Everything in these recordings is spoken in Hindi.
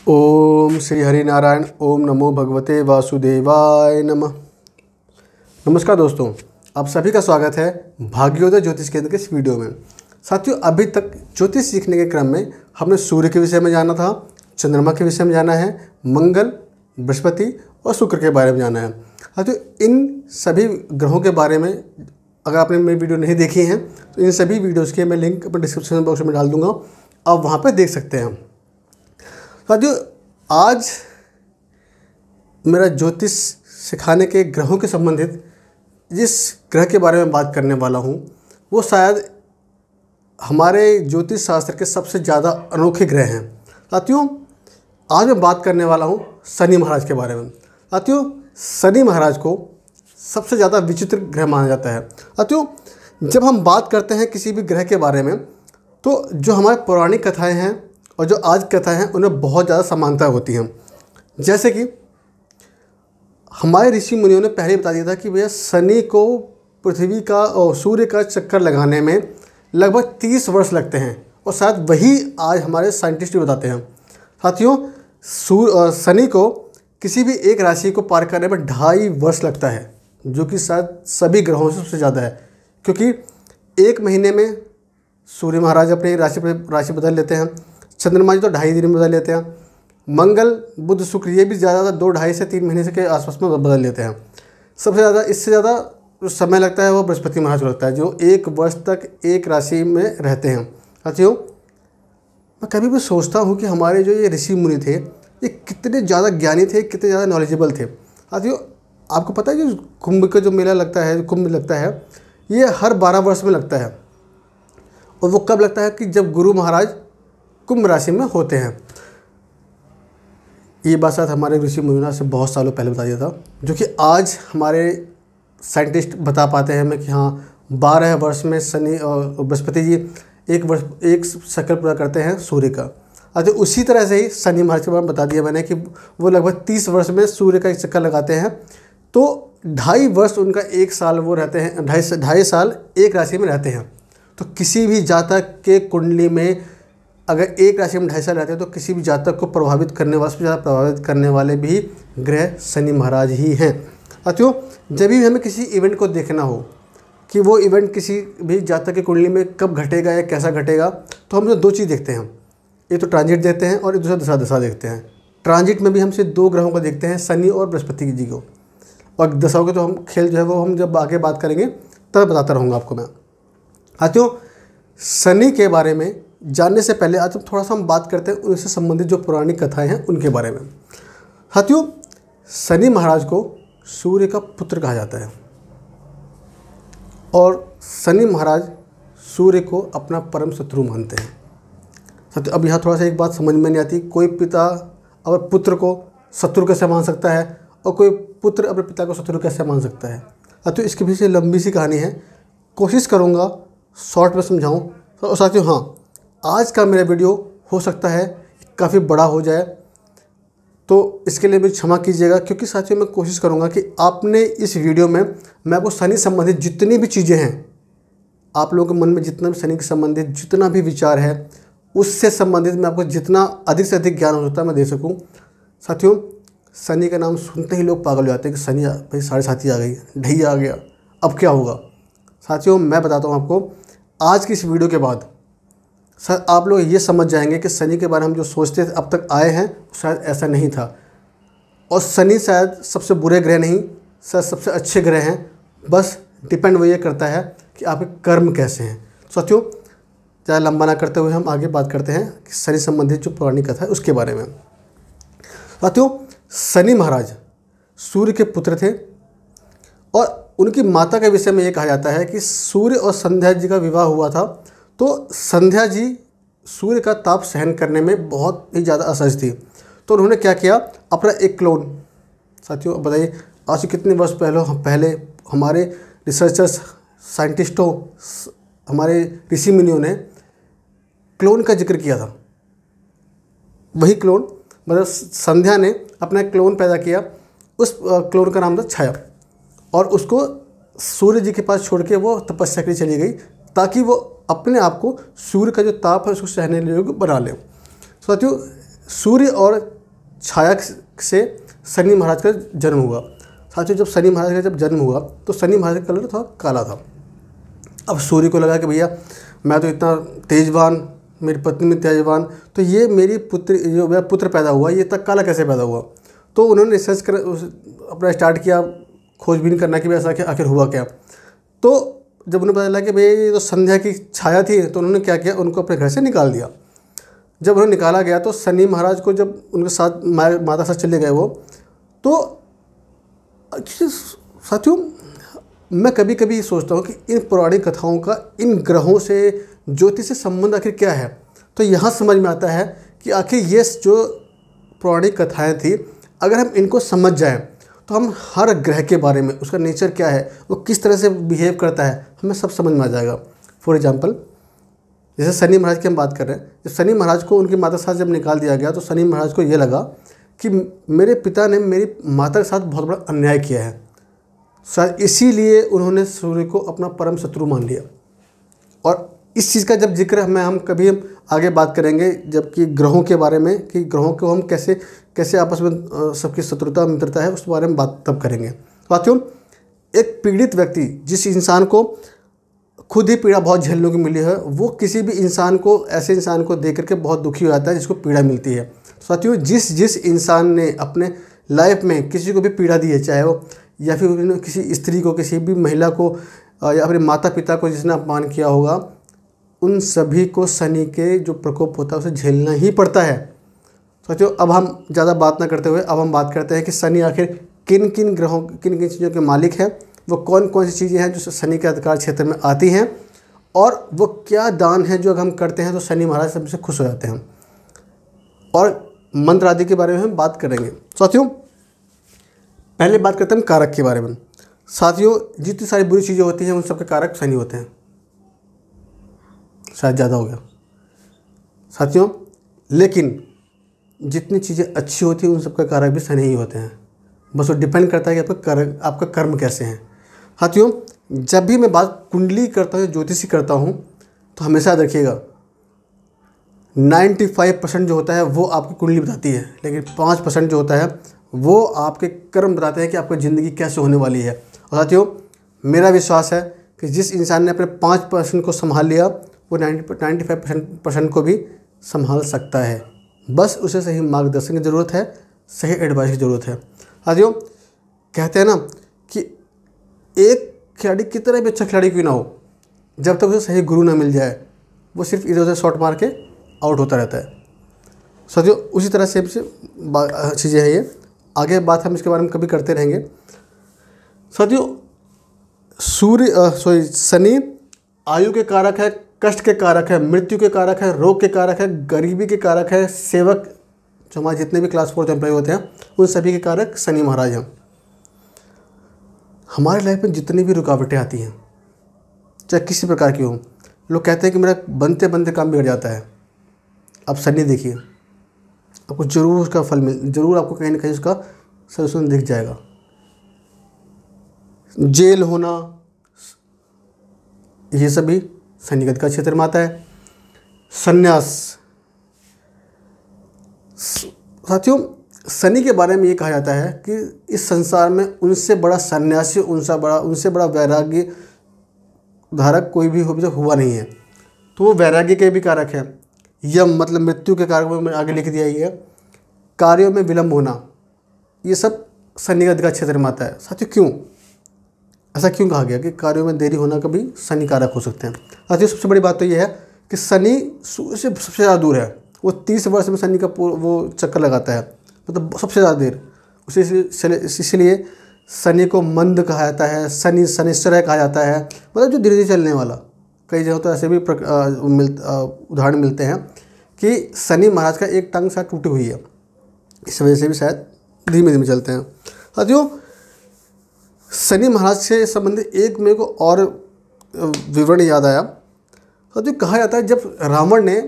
ओम श्री हरि नारायण। ओम नमो भगवते वासुदेवाय नमः। नमस्कार दोस्तों, आप सभी का स्वागत है भाग्योदय ज्योतिष केंद्र के इस वीडियो में। साथियों, अभी तक ज्योतिष सीखने के क्रम में हमने सूर्य के विषय में जाना था, चंद्रमा के विषय में जाना है, मंगल, बृहस्पति और शुक्र के बारे में जाना है। साथियों, इन सभी ग्रहों के बारे में अगर आपने मेरी वीडियो नहीं देखी हैं तो इन सभी वीडियोज़ के मैं लिंक अपने डिस्क्रिप्शन बॉक्स में डाल दूँगा, आप वहाँ पर देख सकते हैं। साथियों, आज मेरा ज्योतिष सिखाने के ग्रहों के संबंधित जिस ग्रह के बारे में बात करने वाला हूँ वो शायद हमारे ज्योतिष शास्त्र के सबसे ज़्यादा अनोखे ग्रह हैं। साथियों, आज मैं बात करने वाला हूँ शनि महाराज के बारे में। साथियों, शनि महाराज को सबसे ज़्यादा विचित्र ग्रह माना जाता है। साथियों, जब हम बात करते हैं किसी भी ग्रह के बारे में तो जो हमारे पौराणिक कथाएँ हैं और जो आज कथाएं हैं उनमें बहुत ज़्यादा समानता होती हैं। जैसे कि हमारे ऋषि मुनियों ने पहले बता दिया था कि भैया शनि को पृथ्वी का और सूर्य का चक्कर लगाने में लगभग 30 वर्ष लगते हैं और शायद वही आज हमारे साइंटिस्ट भी बताते हैं। साथियों, शनि को किसी भी एक राशि को पार करने में 2.5 वर्ष लगता है, जो कि शायद सभी ग्रहों से सबसे ज़्यादा है, क्योंकि एक महीने में सूर्य महाराज अपनी राशि बदल लेते हैं, चंद्रमा जी तो 2.5 दिन में बदल लेते हैं, मंगल, बुध, शुक्र ये भी ज़्यादा 2-2.5 से 3 महीने के आसपास में बदल लेते हैं। सबसे ज़्यादा इससे ज़्यादा जो समय लगता है वो बृहस्पति महाराज को लगता है, जो 1 वर्ष तक एक राशि में रहते हैं। साथियों, मैं कभी भी सोचता हूँ कि हमारे जो ये ऋषि मुनि थे ये कितने ज़्यादा ज्ञानी थे, कितने ज़्यादा नॉलेजेबल थे। साथियों, आपको पता है कि कुंभ का जो मेला लगता है, कुंभ लगता है, ये हर 12 वर्ष में लगता है। और वो कब लगता है कि जब गुरु महाराज कुंभ राशि में होते हैं। ये बात शायद हमारे ऋषि मुनियों से बहुत सालों पहले बता दिया था, जो कि आज हमारे साइंटिस्ट बता पाते हैं कि हाँ 12 वर्ष में शनि और बृहस्पति जी एक चक्कर पूरा करते हैं सूर्य का। अच्छा, उसी तरह से ही शनि महाराज के बारे में बता दिया मैंने कि वो लगभग 30 वर्ष में सूर्य का एक चक्कर लगाते हैं। तो 2.5 वर्ष उनका 1 साल वो रहते हैं, 2.5 साल एक राशि में रहते हैं। तो किसी भी जातक के कुंडली में अगर एक राशि में 2.5 साल रहते हैं तो किसी भी जातक को प्रभावित करने वाले, सबसे ज़्यादा प्रभावित करने वाले भी ग्रह शनि महाराज ही हैं। साथियों, जब भी हमें किसी इवेंट को देखना हो कि वो इवेंट किसी भी जातक की कुंडली में कब घटेगा या कैसा घटेगा, तो हम 2 चीज़ देखते हैं। एक तो ट्रांजिट देखते हैं और एक दूसरा दशा देखते हैं। ट्रांजिट में भी हम सिर्फ 2 ग्रहों को देखते हैं, शनि और बृहस्पति जी को, और दशाओं के तो हम खेल जो है वो हम जब आगे बात करेंगे तब बताता रहूँगा आपको मैं। साथियों, शनि के बारे में जानने से पहले आज थोड़ा सा हम बात करते हैं उनसे संबंधित जो पौराणिक कथाएं हैं उनके बारे में। साथियों, शनि महाराज को सूर्य का पुत्र कहा जाता है और शनि महाराज सूर्य को अपना परम शत्रु मानते हैं। साथियों, अब यहाँ थोड़ा सा एक बात समझ में नहीं आती, कोई पिता अपने पुत्र को शत्रु कैसे मान सकता है और कोई पुत्र अपने पिता को शत्रु कैसे मान सकता है। साथियों, इसके पीछे लंबी सी कहानी है, कोशिश करूँगा शॉर्ट में समझाऊँ। और साथियों, हाँ, आज का मेरा वीडियो हो सकता है काफ़ी बड़ा हो जाए, तो इसके लिए भी क्षमा कीजिएगा, क्योंकि साथियों मैं कोशिश करूंगा कि आपने इस वीडियो में मैं आपको शनि संबंधित जितनी भी चीज़ें हैं, आप लोगों के मन में जितना भी शनि के संबंधित जितना भी विचार है उससे संबंधित मैं आपको जितना अधिक से अधिक ज्ञान हो सकता है मैं दे सकूँ। साथियों, शनि का नाम सुनते ही लोग पागल हो जाते हैं कि शनि भाई 7.5 आ गई, ढैया आ गया, अब क्या होगा। साथियों, मैं बताता हूँ आपको, आज की इस वीडियो के बाद सर आप लोग ये समझ जाएंगे कि शनि के बारे में हम जो सोचते थे अब तक आए हैं शायद ऐसा नहीं था। और शनि शायद सबसे बुरे ग्रह नहीं, शायद सबसे अच्छे ग्रह हैं। बस डिपेंड वो ये करता है कि आपके कर्म कैसे हैं। साथियों, ज़्यादा लंबा ना करते हुए हम आगे बात करते हैं कि शनि संबंधित जो पौराणिक कथा है उसके बारे में। साथियों, शनि महाराज सूर्य के पुत्र थे और उनकी माता के विषय में ये कहा जाता है कि सूर्य और संध्या जी का विवाह हुआ था, तो संध्या जी सूर्य का ताप सहन करने में बहुत ही ज़्यादा असहज थी। तो उन्होंने क्या किया, अपना एक क्लोन। साथियों, बताइए आज से कितने वर्ष पहले हमारे रिसर्चर्स, साइंटिस्टों, हमारे ऋषि मुनियों ने क्लोन का जिक्र किया था। वही क्लोन, मतलब संध्या ने अपना एक क्लोन पैदा किया, उस क्लोन का नाम था छाया, और उसको सूर्य जी के पास छोड़ के वो तपस्या के लिए चली गई ताकि वो अपने आप को सूर्य का जो ताप है उसको सहने योग्य बना ले। साथियों, सूर्य और छाया से शनि महाराज का जन्म हुआ। साथियों जब शनि महाराज का जब जन्म हुआ तो शनि महाराज का कलर थोड़ा काला था। अब सूर्य को लगा कि भैया मैं तो इतना तेजवान, मेरी पत्नी में तेजवान, तो ये मेरी पुत्र जो मेरा पुत्र पैदा हुआ ये इतना काला कैसे पैदा हुआ। तो उन्होंने रिसर्च कर अपना स्टार्ट किया, खोजबीन करना कि ऐसा क्या आखिर हुआ क्या। तो जब उन्हें पता चला कि भाई ये तो संध्या की छाया थी, तो उन्होंने क्या किया, उनको अपने घर से निकाल दिया। जब उन्हें निकाला गया तो शनि महाराज को जब उनके साथ माता साथ चले गए वो, तो साथियों मैं कभी कभी सोचता हूँ कि इन पौराणिक कथाओं का इन ग्रहों से ज्योतिष से संबंध आखिर क्या है। तो यहाँ समझ में आता है कि आखिर ये जो पौराणिक कथाएँ थी, अगर हम इनको समझ जाएं तो हम हर ग्रह के बारे में, उसका नेचर क्या है, वो किस तरह से बिहेव करता है, हमें सब समझ में आ जाएगा। फॉर एग्जांपल जैसे शनि महाराज की हम बात कर रहे हैं, जब शनि महाराज को उनकी माता के साथ जब निकाल दिया गया तो शनि महाराज को ये लगा कि मेरे पिता ने मेरी माता के साथ बहुत बड़ा अन्याय किया है, शायद इसीलिए उन्होंने सूर्य को अपना परम शत्रु मान लिया। और इस चीज़ का जब जिक्र हम कभी आगे बात करेंगे, जबकि ग्रहों के बारे में कि ग्रहों को हम कैसे कैसे आपस में सबकी शत्रुता मित्रता है, उस बारे में बात तब करेंगे। साथियों एक पीड़ित व्यक्ति, जिस इंसान को खुद ही पीड़ा बहुत झेलने को मिली है, वो किसी भी इंसान को, ऐसे इंसान को देख करके बहुत दुखी हो जाता है जिसको पीड़ा मिलती है। साथियों जिस इंसान ने अपने लाइफ में किसी को भी पीड़ा दी है, चाहे वो या फिर किसी स्त्री को, किसी भी महिला को या अपने माता पिता को जिसने अपमान किया होगा, उन सभी को शनि के जो प्रकोप होता है उसे झेलना ही पड़ता है। साथियों अब हम ज़्यादा बात ना करते हुए अब हम बात करते हैं कि शनि आखिर किन किन ग्रहों, किन किन चीज़ों के मालिक हैं, वो कौन कौन सी चीज़ें हैं जो शनि के अधिकार क्षेत्र में आती हैं, और वो क्या दान है जो अगर हम करते हैं तो शनि महाराज सबसे खुश हो जाते हैं, और मंत्र आदि के बारे में हम बात करेंगे। साथियों पहले बात करते हैं कारक के बारे में। साथियों जितनी सारी बुरी चीज़ें होती हैं उन सबके कारक शनि होते हैं। शायद ज़्यादा हो गया साथियों, लेकिन जितनी चीज़ें अच्छी होती हैं उन सबका कारक भी शनि ही होते हैं। बस वो डिपेंड करता है कि आपका कर्म कैसे हैं। साथियों जब भी मैं बात कुंडली करता हूँ, ज्योतिषी करता हूँ, तो हमेशा याद रखिएगा 95% जो होता है वो आपकी कुंडली बताती है, लेकिन 5% जो होता है वो आपके कर्म बताते हैं कि आपकी ज़िंदगी कैसे होने वाली है। और साथियों मेरा विश्वास है कि जिस इंसान ने अपने 5% को संभाल लिया वो 95% को भी संभाल सकता है। बस उसे सही मार्गदर्शन की ज़रूरत है, सही एडवाइस की ज़रूरत है। साथियों कहते हैं ना कि एक खिलाड़ी कितना भी अच्छा खिलाड़ी क्यों ना हो, जब तक उसे सही गुरु ना मिल जाए वो सिर्फ इधर उधर शॉट मार के आउट होता रहता है। साथियों उसी तरह से चीज़ें हैं ये, आगे बात हम इसके बारे में कभी करते रहेंगे। साथियों शनि आयु के कारक है, कष्ट के कारक है, मृत्यु के कारक है, रोग के कारक है, गरीबी के कारक है, सेवक जो हमारे जितने भी क्लास 4 एम्प्लॉय होते हैं उन सभी के कारक शनि महाराज हैं। हमारे लाइफ में जितनी भी रुकावटें आती हैं चाहे किसी प्रकार की हो, लोग कहते हैं कि मेरा बनते बनते काम बिगड़ जाता है। अब शनि देखिए, आपको जरूर उसका फल जरूर आपको कहीं ना कहीं उसका सलूशन दिख जाएगा। जेल होना ये सभी शनिगत का क्षेत्र में आता है। संन्यास, साथियों शनि के बारे में ये कहा जाता है कि इस संसार में उनसे बड़ा सन्यासी, उनसे बड़ा वैराग्य धारक कोई भी हुआ नहीं है। तो वो वैराग्य के भी कारक है। यम मतलब मृत्यु के कारक में आगे लिख दिया है। कार्यों में विलंब होना ये सब शनिगत का क्षेत्र में आता है। साथियों क्यों ऐसा क्यों कहा गया कि कार्यों में देरी होना कभी शनि कारक हो सकते हैं। साथियों सबसे बड़ी बात तो ये है कि शनि सूर्य से सबसे ज़्यादा दूर है। वो 30 वर्ष में शनि का वो चक्कर लगाता है, मतलब सबसे ज़्यादा देर। इसीलिए शनि को मंद कहा जाता है, शनिश्चर कहा जाता है, मतलब जो धीरे धीरे चलने वाला। कई जगह तो ऐसे भी उदाहरण मिलते हैं कि शनि महाराज का एक टांग शायद टूटी हुई है, इस वजह से भी शायद धीमे धीमे चलते हैं। साथियों शनि महाराज से संबंधित एक मेरे को और विवरण याद आया। साथियों कहा जाता है जब रावण ने,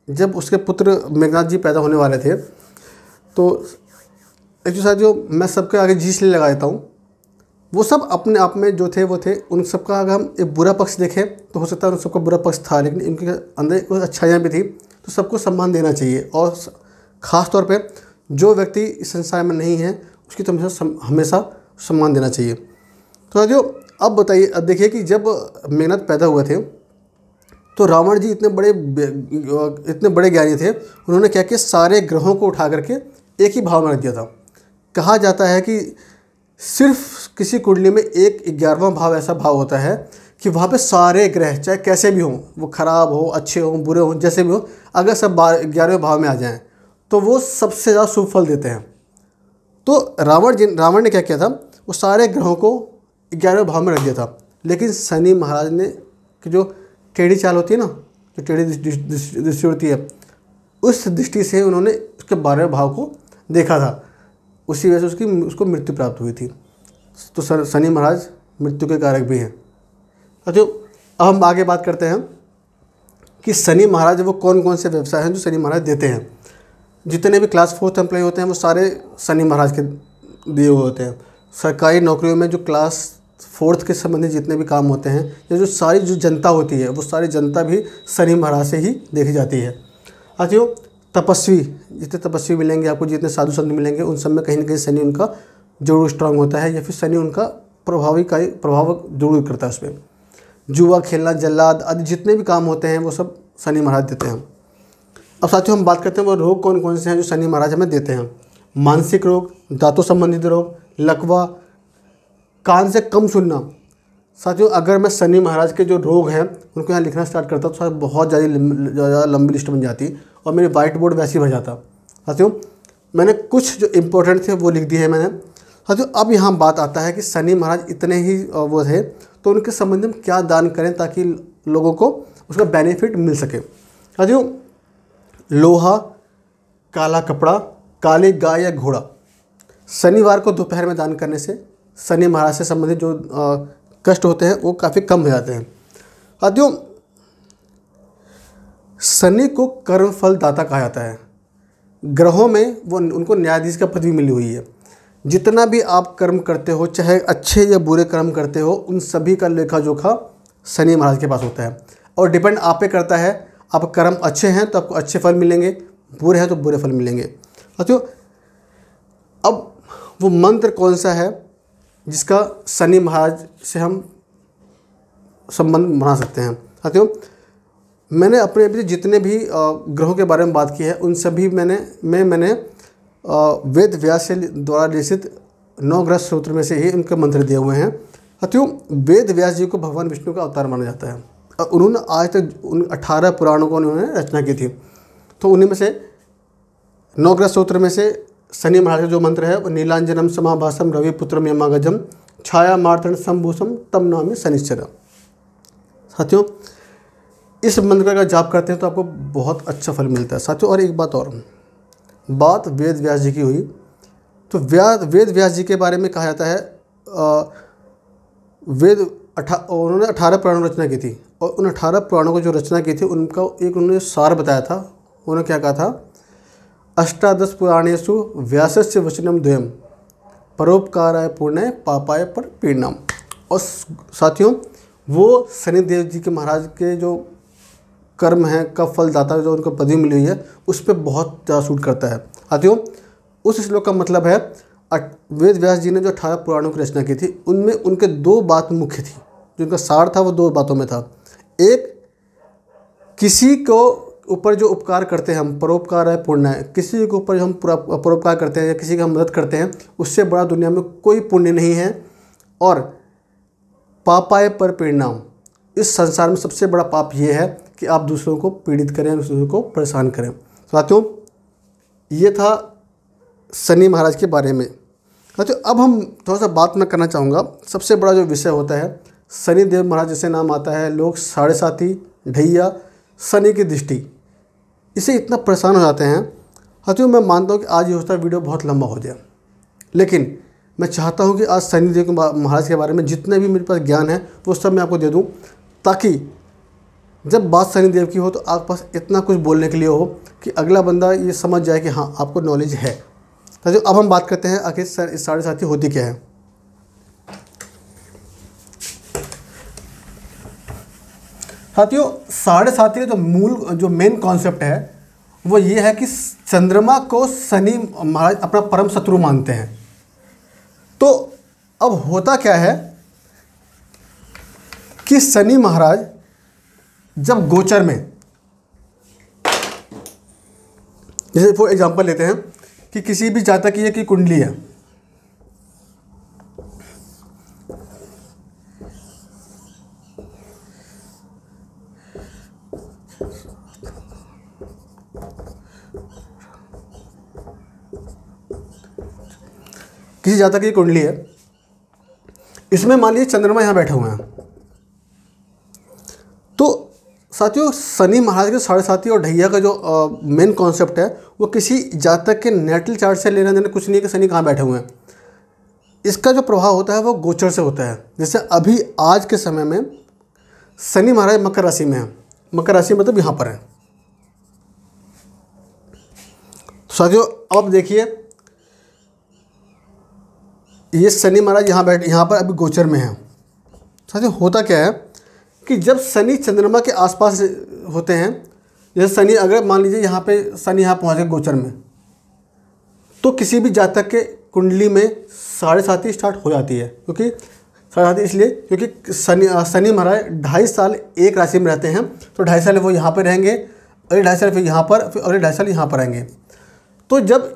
जब उसके पुत्र मेघनाथ जी पैदा होने वाले थे, तो एक्चुअली साथियों मैं सबके आगे जी इसलिए लगा देता हूँ, वो सब अपने आप में जो थे वो थे। उन सबका अगर हम एक बुरा पक्ष देखें तो हो सकता है उन सबका बुरा पक्ष था, लेकिन इनके अंदर कुछ अच्छाइयाँ भी थी, तो सबको सम्मान देना चाहिए। और ख़ास तौर पे जो व्यक्ति इस संसार में नहीं है उसकी तो हमेशा सम्मान देना चाहिए। तो जो अब बताइए, अब देखिए कि जब मेघनाथ पैदा हुए थे तो रावण जी इतने बड़े ज्ञानी थे, उन्होंने क्या किया, सारे ग्रहों को उठा करके एक ही भाव में रख दिया था। कहा जाता है कि सिर्फ किसी कुंडली में एक 11वां भाव ऐसा भाव होता है कि वहाँ पे सारे ग्रह चाहे कैसे भी हों, वो खराब हो, अच्छे हों, बुरे हों, जैसे भी हो, अगर सब 11वें भाव में आ जाएं तो वो सबसे ज़्यादा शुभ फल देते हैं। तो रावण ने क्या किया था, वो सारे ग्रहों को 11वें भाव में रख दिया था। लेकिन शनि महाराज ने कि जो टेढ़ी चाल होती है ना, जो टेढ़ी दृष्टि होती है, उस दृष्टि से उन्होंने उसके 12वें भाव को देखा था। उसी वजह से उसको मृत्यु प्राप्त हुई थी। तो शनि महाराज मृत्यु के कारक भी हैं। तो अब हम आगे बात करते हैं कि शनि महाराज वो कौन कौन से व्यवसाय हैं जो शनि महाराज देते हैं। जितने भी क्लास 4th एम्प्लॉय होते हैं वो सारे शनि महाराज के दिए हुए होते हैं। सरकारी नौकरियों में जो क्लास 4th के संबंधित जितने भी काम होते हैं, या जो सारी जो जनता होती है, वो सारी जनता भी शनि महाराज से ही देखी जाती है। साथियों, तपस्वी, जितने तपस्वी मिलेंगे आपको, जितने साधु संत मिलेंगे, उन सब में कहीं ना कहीं शनि उनका जरूर स्ट्रांग होता है, या फिर शनि उनका प्रभाव जरूर करता है उसमें। जुआ खेलना, जल्लाद आदि जितने भी काम होते हैं वो सब शनि महाराज देते हैं। अब साथियों हम बात करते हैं वो रोग कौन कौन से हैं जो शनि महाराज हमें देते हैं। मानसिक रोग, दांतों संबंधित रोग, लकवा, कान से कम सुनना। साथियों अगर मैं शनि महाराज के जो रोग हैं उनको यहाँ लिखना स्टार्ट करता तो बहुत ज़्यादा लंबी लिस्ट बन जाती और मेरी वाइट बोर्ड वैसे ही भर जाता। साथियों मैंने कुछ जो इम्पोर्टेंट थे वो लिख दिए हैं मैंने। साथियों अब यहाँ बात आता है कि शनि महाराज इतने ही वो थे तो उनके संबंध में क्या दान करें ताकि लोगों को उसका बेनिफिट मिल सके। साथियों लोहा, काला कपड़ा, काली गाय या घोड़ा शनिवार को दोपहर में दान करने से शनि महाराज से संबंधित जो कष्ट होते हैं वो काफ़ी कम हो जाते हैं। साथियों शनि को कर्मफल दाता कहा जाता है। ग्रहों में वो उनको न्यायाधीश का पदवी मिली हुई है। जितना भी आप कर्म करते हो, चाहे अच्छे या बुरे कर्म करते हो, उन सभी का लेखा जोखा शनि महाराज के पास होता है और डिपेंड आप पे करता है। आप कर्म अच्छे हैं तो आपको अच्छे फल मिलेंगे, बुरे हैं तो बुरे फल मिलेंगे। साथियों अब वो मंत्र कौन सा है जिसका शनि महाराज से हम संबंध बना सकते हैं। साथियों मैंने अपने जितने भी ग्रहों के बारे में बात की है उन सभी मैंने वेद व्यास से द्वारा लिखित 9 ग्रह सूत्र में से ही उनके मंत्र दिए हुए हैं। साथियों वेद व्यास जी को भगवान विष्णु का अवतार माना जाता है और उन्होंने आज तक 18 पुराणों को उन्होंने रचना की थी। तो उन्हीं में से 9 ग्रह सूत्र में से शनि महाराज का जो मंत्र है वो नीलांजनम समाभासम रवि पुत्रम यमागजम छाया मार्तन संभूषम तम नाम शनिश्चर। साथियों इस मंत्र का जाप करते हैं तो आपको बहुत अच्छा फल मिलता है। साथियों और एक बात वेद व्यास जी की हुई तो वेद व्यास जी के बारे में कहा जाता है उन्होंने 18 पुराणों रचना की थी और उन 18 पुराणों को जो रचना की थी उनका एक उन्होंने सार बताया था। उन्होंने क्या कहा था, 18 पुराणेषु व्यासस्य वचनम द्वयम परोपकाराय पुण्याय पापाय पर पीड़नम। और साथियों वो शनिदेव जी के महाराज के जो कर्म है का फलदाता जो उनको पदवी मिली हुई है उस पर बहुत ज़्यादा सूट करता है। साथियों उस श्लोक का मतलब है वेद व्यास जी ने जो 18 पुराणों की रचना की थी उनमें उनके 2 बात मुख्य थी। जो उनका सार था वो 2 बातों में था। एक, किसी को ऊपर जो उपकार करते हैं हम, परोपकार है पुण्य है, किसी के ऊपर जो हम परोपकार करते हैं या किसी की हम मदद करते हैं उससे बड़ा दुनिया में कोई पुण्य नहीं है। और पापाय पर परिणाम, इस संसार में सबसे बड़ा पाप ये है कि आप दूसरों को पीड़ित करें, दूसरों को परेशान करें। साथियों ये था शनि महाराज के बारे में। साथियों अब हम थोड़ा सा बात मैं करना चाहूँगा, सबसे बड़ा जो विषय होता है शनि देव महाराज जैसे नाम आता है, लोग 7.5 ढैया शनि की दृष्टि, इसे इतना परेशान हो जाते हैं। साथियों मैं मानता हूँ कि आज ये होता वीडियो बहुत लंबा हो जाए, लेकिन मैं चाहता हूँ कि आज शनि देव महाराज के बारे में जितने भी मेरे पास ज्ञान है वो सब मैं आपको दे दूँ, ताकि जब बात शनि देव की हो तो आपके पास इतना कुछ बोलने के लिए हो कि अगला बंदा ये समझ जाए कि हाँ आपको नॉलेज है। साथियों अब हम बात करते हैं आखिर 7.5 होती क्या है। साथियों 7.5 का जो मेन कॉन्सेप्ट है वो ये है कि चंद्रमा को शनि महाराज अपना परम शत्रु मानते हैं। तो अब होता क्या है कि शनि महाराज जब गोचर में, जैसे फॉर एग्जांपल लेते हैं कि किसी भी जातक की एक कुंडली है, किसी जातक की कुंडली है, इसमें मान लीजिए चंद्रमा यहाँ बैठे हुए हैं, तो साथियों शनि महाराज के साढ़े साथी और ढैया का जो मेन कॉन्सेप्ट है वो किसी जातक के नेटल चार्ट से लेना देना कुछ नहीं है कि शनि कहाँ बैठे हुए हैं। इसका जो प्रभाव होता है वो गोचर से होता है। जैसे अभी आज के समय में शनि महाराज मकर राशि में है, मकर राशि मतलब यहाँ पर है। तो साथियों अब देखिए ये शनि महाराज यहाँ पर अभी गोचर में है। साथियों होता क्या है कि जब शनि चंद्रमा के आसपास होते हैं, जैसे शनि अगर मान लीजिए यहाँ पे शनि यहाँ पहुँच गए गोचर में, तो किसी भी जातक के कुंडली में साढ़े साथी स्टार्ट हो जाती है। क्योंकि साढ़े साथी इसलिए क्योंकि शनि महाराज 2.5 साल एक राशि में रहते हैं, तो 2.5 साल वो यहाँ पर रहेंगे, अगले 2.5 साल फिर यहाँ पर, फिर अगले 2.5 साल यहाँ पर रहेंगे। तो जब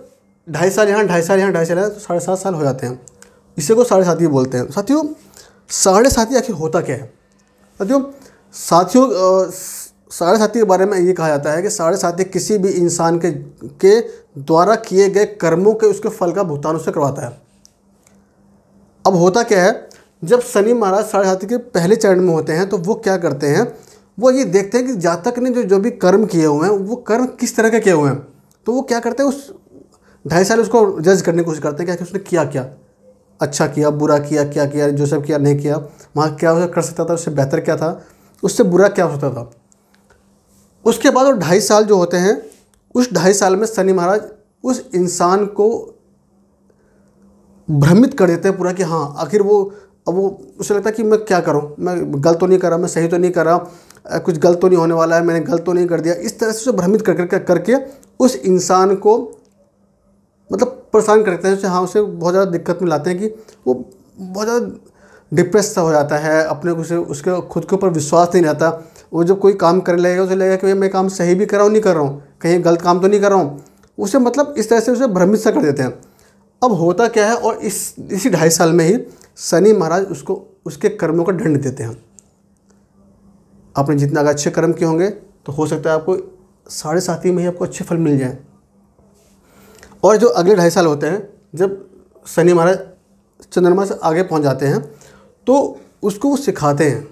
2.5 साल यहाँ, 2.5 साल यहाँ, 2.5 साल यहाँ, तो 7.5 साल हो जाते हैं। इसी को साढ़े साथी बोलते हैं। साथियों साढ़े साथी आखिर होता क्या है? साथियों साढ़े साथी के बारे में ये कहा जाता है कि साढ़े साथी किसी भी इंसान के द्वारा किए गए कर्मों के उसके फल का भुगतान उससे करवाता है। अब होता क्या है, जब शनि महाराज साढ़े साथी के पहले चरण में होते हैं तो वो क्या करते हैं, वो ये देखते हैं कि जातक ने जो भी कर्म किए हुए हैं वो कर्म किस तरह के किए हुए हैं। तो वो क्या करते हैं, उस 2.5 साल उसको जज करने की कोशिश करते हैं कि उसने किया क्या, अच्छा किया, बुरा किया, क्या किया, जो सब किया, नहीं किया, वहाँ क्या उसे कर सकता था, उससे बेहतर क्या था, उससे बुरा क्या हो सकता था। उसके बाद वो 2.5 साल जो होते हैं, उस 2.5 साल में शनि महाराज उस इंसान को भ्रमित कर देते हैं पूरा कि हाँ आखिर अब वो उसे लगता है कि मैं क्या करूँ, मैं गलत तो नहीं कर रहा, मैं सही तो नहीं कर रहा, कुछ गलत तो नहीं होने वाला है, मैंने गलत तो नहीं कर दिया। इस तरह से उसे भ्रमित करके उस इंसान को मतलब परेशान करते हैं, हाँ उसे बहुत ज़्यादा दिक्कत में लाते हैं कि वो बहुत ज़्यादा डिप्रेस सा हो जाता है, अपने को उसके खुद के ऊपर विश्वास नहीं रहता। वो जब कोई काम कर लेगा उसे लगेगा कि मैं काम सही भी कर रहा हूँ, नहीं कर रहा हूँ, कहीं गलत काम तो नहीं कर रहा हूँ, उसे मतलब इस तरह से उसे भ्रमित सा कर देते हैं। अब होता क्या है, और इसी 2.5 साल में ही शनि महाराज उसको उसके कर्मों का दंड देते हैं। आपने जितना अगर अच्छे कर्म किए होंगे तो हो सकता है आपको साढ़े साथी में ही आपको अच्छे फल मिल जाएँ। और जो अगले 2.5 साल होते हैं, जब शनि महाराज चंद्रमा से आगे पहुंच जाते हैं, तो उसको वो सिखाते हैं,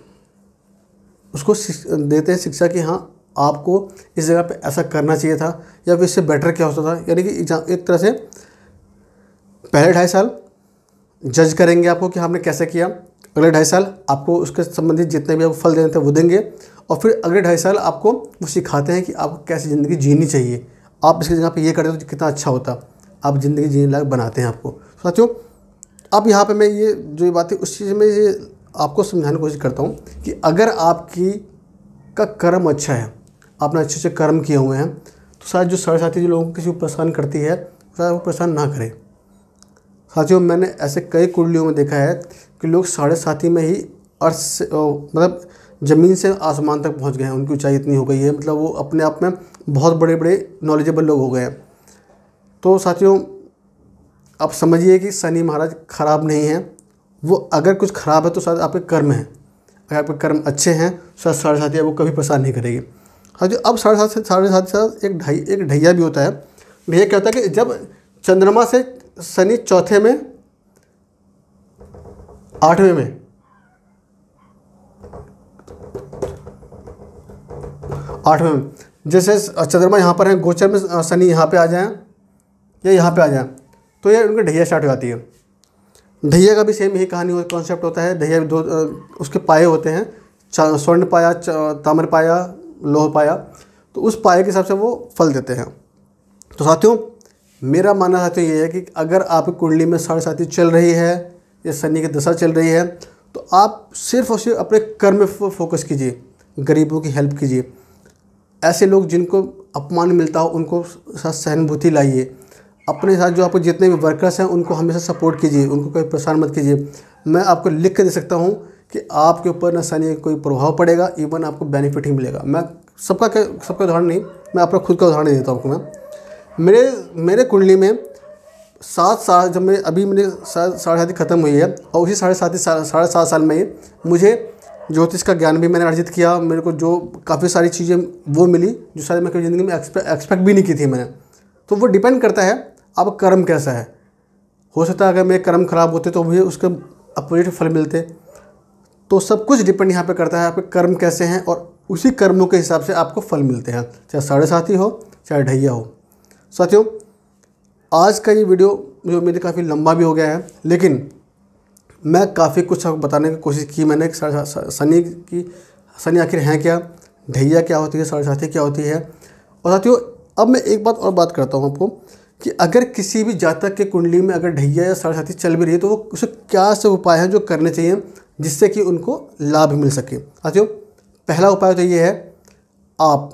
उसको देते हैं शिक्षा कि हाँ आपको इस जगह पे ऐसा करना चाहिए था, या फिर इससे बेटर क्या हो सकता था। यानी कि एक तरह से पहले 2.5 साल जज करेंगे आपको कि आपने कैसे किया, अगले 2.5 साल आपको उसके संबंधित जितने भी आपको फल देने थे वो देंगे, और फिर अगले 2.5 साल आपको वो सिखाते हैं कि आपको कैसी ज़िंदगी जीनी चाहिए, आप इसकी जगह पे ये करते तो कितना अच्छा होता, आप ज़िंदगी जीने लायक बनाते हैं आपको। साथियों अब यहाँ पे मैं ये जो ये बातें उस चीज़ में ये आपको समझाने की कोशिश करता हूँ कि अगर आपकी का कर्म अच्छा है, आपने अच्छे से कर्म किए हुए हैं, तो शायद जो साढ़े साथी जो लोगों को किसी को परेशान करती है शायद वो परेशान ना करें। साथियों मैंने ऐसे कई कुंडलियों में देखा है कि लोग साढ़े साथी में ही अर्थ से मतलब ज़मीन से आसमान तक पहुंच गए हैं, उनकी ऊंचाई इतनी हो गई है, मतलब वो अपने आप में बहुत बड़े बड़े नॉलेजेबल लोग हो गए हैं। तो साथियों आप समझिए कि शनि महाराज ख़राब नहीं है, वो अगर कुछ ख़राब है तो शायद आपके कर्म हैं, अगर आपके कर्म अच्छे हैं शायद साढ़े साथी आपको कभी परेशान नहीं करेगी। साथियों अब साढ़े साथी साथ एक ढैया भी होता है। ढैया क्या होता है कि जब चंद्रमा से शनि चौथे में 8वें में जैसे चंद्रमा यहाँ पर है गोचर में, शनि यहाँ पे आ जाए या यहाँ पे आ जाए तो ये उनकी ढैया स्टार्ट हो जाती है। ढैया का भी सेम यही कहानी कॉन्सेप्ट होता है। ढैया दो उसके पाए होते हैं, स्वर्ण पाया, ताम्र पाया, लोह पाया, तो उस पाए के हिसाब से वो फल देते हैं। तो साथियों मेरा मानना साथियों ये है कि अगर आपकी कुंडली में साढ़े साथी चल रही है या शनि की दशा चल रही है तो आप सिर्फ और सिर्फ अपने कर्म पर फोकस कीजिए, गरीबों की हेल्प कीजिए। ऐसे लोग जिनको अपमान मिलता हो उनको साथ सहानुभूति लाइए। अपने साथ जो आपको जितने भी वर्कर्स हैं उनको हमेशा सपोर्ट कीजिए, उनको कोई परेशान मत कीजिए। मैं आपको लिख के दे सकता हूँ कि आपके ऊपर ना शनि का कोई प्रभाव पड़ेगा, इवन आपको बेनिफिट ही मिलेगा। मैं सबका उदाहरण नहीं, मैं अपना खुद का उदाहरण देता हूँ आपको। मेरे कुंडली में 7 साल, जब मैं अभी मैंने 7.5 ख़त्म हुई है और उसी 7.5 साल में मुझे ज्योतिष का ज्ञान भी मैंने अर्जित किया। मेरे को जो काफ़ी सारी चीज़ें वो मिली जो शायद मैं कभी ज़िंदगी में एक्सपेक्ट भी नहीं की थी मैंने। तो वो डिपेंड करता है आपका कर्म कैसा है। हो सकता है अगर मेरे कर्म खराब होते तो मुझे उसके अपोजिट फल मिलते। तो सब कुछ डिपेंड यहाँ पे करता है आपके कर्म कैसे हैं और उसी कर्मों के हिसाब से आपको फल मिलते हैं, चाहे 7.5 हो चाहे ढैया हो। साथियों, आज का ये वीडियो जो मेरे काफ़ी लंबा भी हो गया है, लेकिन मैं काफ़ी कुछ आपको बताने की कोशिश की मैंने। शनि आखिर हैं क्या, ढैया क्या होती है, 7.5 क्या होती है। और साथियों, अब मैं एक बात करता हूँ आपको कि अगर किसी भी जातक के कुंडली में अगर ढैया या 7.5 चल भी रही है तो वो उसे क्या से उपाय हैं जो करने चाहिए जिससे कि उनको लाभ मिल सके। साथियों, पहला उपाय तो ये है, आप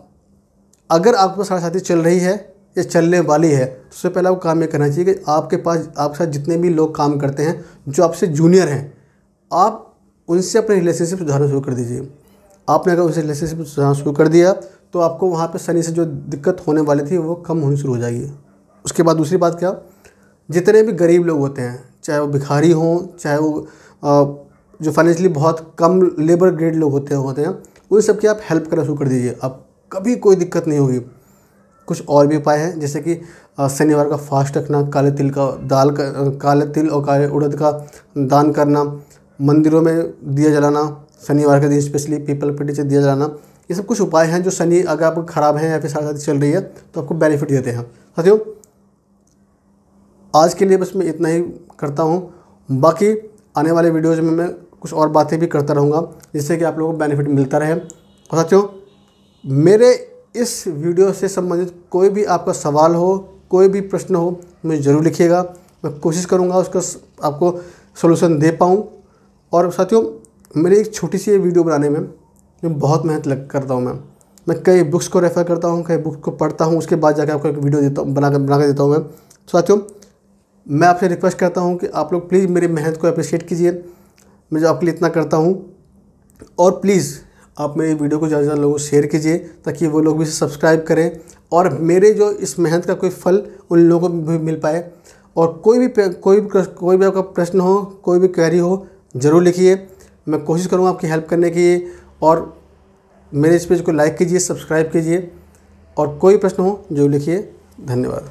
अगर आपके पास 7.5 चल रही है या चलने वाली है तो सबसे पहला वो काम ये करना चाहिए कि आपके साथ जितने भी लोग काम करते हैं जो आपसे जूनियर हैं, आप उनसे अपने रिलेशनशिप सुधारना शुरू कर दीजिए। आपने अगर उनसे रिलेशनशिप सुधारना शुरू कर दिया तो आपको वहाँ पे शनि से जो दिक्कत होने वाली थी वो कम होनी शुरू हो जाएगी। उसके बाद दूसरी बात क्या, जितने भी गरीब लोग होते हैं, चाहे वो भिखारी हों, चाहे वो जो फाइनेंशियली बहुत कम लेबर ग्रेड लोग होते हैं उन सब की आप हेल्प करना शुरू कर दीजिए। आप कभी कोई दिक्कत नहीं होगी। कुछ और भी उपाय हैं जैसे कि शनिवार का फास्ट रखना, काले तिल और काले उड़द का दान करना, मंदिरों में दिया जलाना, शनिवार के दिन स्पेशली पीपल के नीचे दिया जलाना। ये सब कुछ उपाय हैं जो शनि अगर आपको ख़राब है या फिर 7.5 चल रही है तो आपको बेनिफिट देते हैं। साथियों, आज के लिए बस मैं इतना ही करता हूँ। बाकी आने वाले वीडियोज़ में मैं कुछ और बातें भी करता रहूँगा जिससे कि आप लोगों को बेनिफिट मिलता रहे। और साथियों, मेरे इस वीडियो से संबंधित कोई भी आपका सवाल हो, कोई भी प्रश्न हो, मुझे ज़रूर लिखिएगा। मैं कोशिश करूँगा उसका आपको सलूशन दे पाऊँ। और साथियों, मेरी एक छोटी सी वीडियो बनाने में बहुत मेहनत करता हूँ। मैं कई बुक्स को रेफ़र करता हूँ, कई बुक्स को पढ़ता हूँ, उसके बाद जाकर आपको एक वीडियो बना के देता हूँ मैं। साथियों, मैं आपसे रिक्वेस्ट करता हूँ कि आप लोग प्लीज़ मेरी मेहनत को अप्रिशिएट कीजिए। मैं जो आपके लिए इतना करता हूँ, और प्लीज़ आप मेरी वीडियो को ज़्यादा से ज़्यादा लोगों को शेयर कीजिए ताकि वो लोग भी सब्सक्राइब करें और मेरे जो इस मेहनत का कोई फल उन लोगों को भी मिल पाए। और कोई भी आपका प्रश्न हो, कोई भी क्वेरी हो, ज़रूर लिखिए। मैं कोशिश करूँगा आपकी हेल्प करने की। और मेरे इस पेज को लाइक कीजिए, सब्सक्राइब कीजिए, और कोई प्रश्न हो जो लिखिए। धन्यवाद।